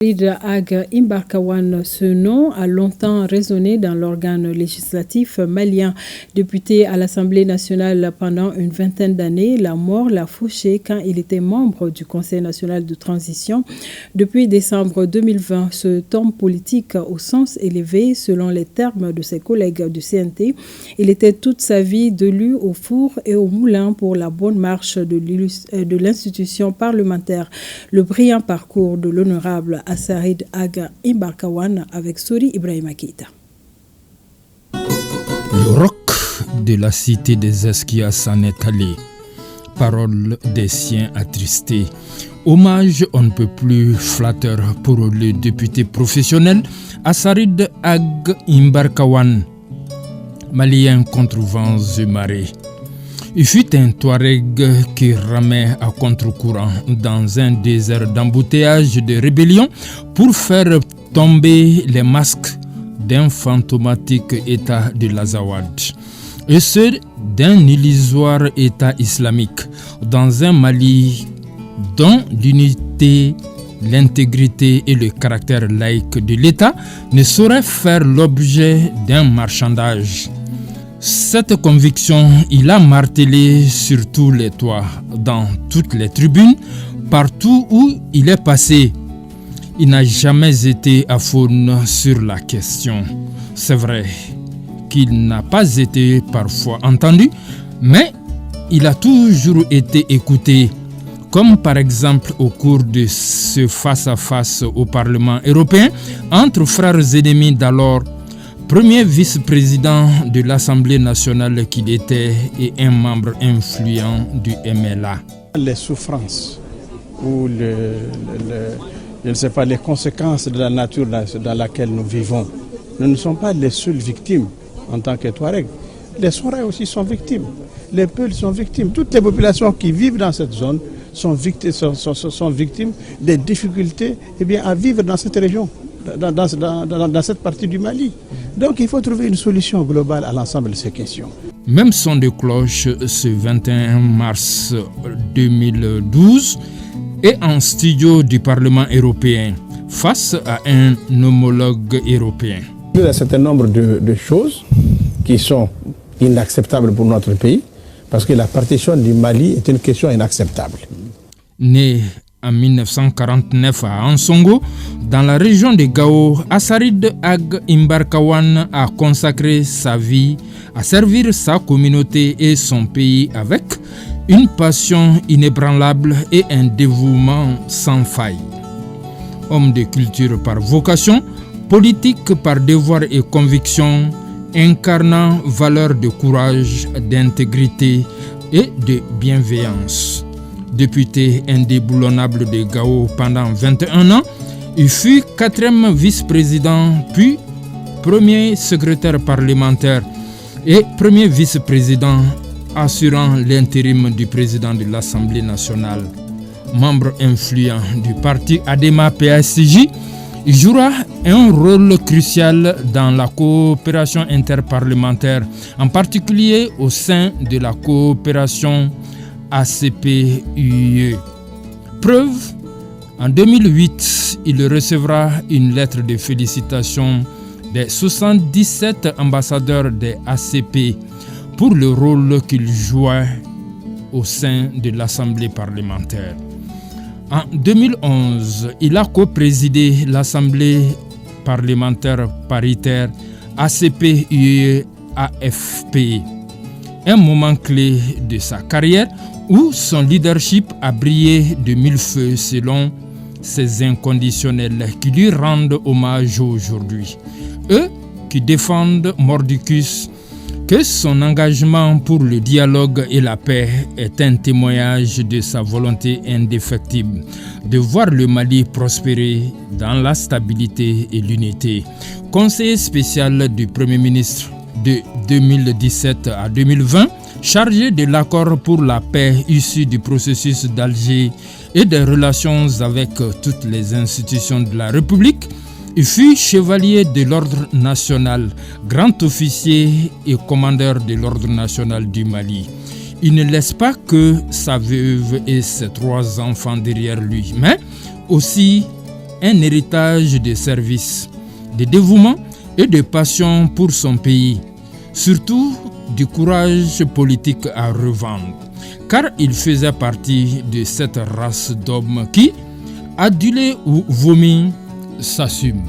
Sarid Ag Imbarkawan, ce nom a longtemps résonné dans l'organe législatif malien. Député à l'Assemblée nationale pendant une vingtaine d'années, la mort l'a fauché quand il était membre du Conseil national de transition. Depuis décembre 2020, ce homme politique au sens élevé, selon les termes de ses collègues du CNT, il était toute sa vie de lui au four et au moulin pour la bonne marche de l'institution parlementaire. Le brillant parcours de l'honorable Sarid Ag Imbarkawan avec Souri Ibrahima Keita. Le roc de la cité des Esquias s'en est allé. Parole des siens attristés. Hommage on ne peut plus flatteur pour le député professionnel Sarid Ag Imbarkawan, malien contre vents et marées. Il fut un Touareg qui ramait à contre-courant dans un désert d'embouteillage de rébellion pour faire tomber les masques d'un fantomatique État de l'Azawad. Et ce, d'un illusoire État islamique dans un Mali dont l'unité, l'intégrité et le caractère laïque de l'État ne sauraient faire l'objet d'un marchandage. Cette conviction, il a martelé sur tous les toits, dans toutes les tribunes, partout où il est passé. Il n'a jamais été aphone sur la question. C'est vrai qu'il n'a pas été parfois entendu, mais il a toujours été écouté, comme par exemple au cours de ce face-à-face au Parlement européen entre frères ennemis d'alors. Premier vice-président de l'Assemblée nationale qu'il était et un membre influent du MLA. Les souffrances ou les conséquences de la nature dans laquelle nous vivons, nous ne sommes pas les seules victimes en tant que Touaregs. Les Sorais aussi sont victimes, les Peuls sont victimes. Toutes les populations qui vivent dans cette zone sont victimes des difficultés à vivre dans cette région. Dans cette partie du Mali. Donc il faut trouver une solution globale à l'ensemble de ces questions. Même son de cloche ce 21 mars 2012 et en studio du Parlement européen face à un homologue européen. Il y a un certain nombre de choses qui sont inacceptables pour notre pays parce que la partition du Mali est une question inacceptable. Né en 1949 à Ansongo, dans la région de Gao, Sarid Ag Imbarkawan a consacré sa vie à servir sa communauté et son pays avec une passion inébranlable et un dévouement sans faille. Homme de culture par vocation, politique par devoir et conviction, incarnant valeurs de courage, d'intégrité et de bienveillance. Député indéboulonnable de Gao pendant 21 ans, il fut 4e vice-président, puis premier secrétaire parlementaire et premier vice-président assurant l'intérim du président de l'Assemblée nationale. Membre influent du parti ADEMA-PASJ, il jouera un rôle crucial dans la coopération interparlementaire, en particulier au sein de la coopération ACP-UE. Preuve, en 2008, il recevra une lettre de félicitations des 77 ambassadeurs des ACP pour le rôle qu'ils jouaient au sein de l'Assemblée parlementaire. En 2011, il a co-présidé l'Assemblée parlementaire paritaire ACP-UE-AFP. Un moment clé de sa carrière où son leadership a brillé de mille feux selon ces inconditionnels qui lui rendent hommage aujourd'hui. Eux qui défendent mordicus que son engagement pour le dialogue et la paix est un témoignage de sa volonté indéfectible de voir le Mali prospérer dans la stabilité et l'unité. Conseiller spécial du Premier ministre de 2017 à 2020, chargé de l'accord pour la paix issu du processus d'Alger et des relations avec toutes les institutions de la République, il fut chevalier de l'ordre national, grand officier et commandeur de l'ordre national du Mali. Il ne laisse pas que sa veuve et ses 3 enfants derrière lui, mais aussi un héritage de service, de dévouement et de passion pour son pays, surtout du courage politique à revendre, car il faisait partie de cette race d'hommes qui, adulés ou vomis, s'assument.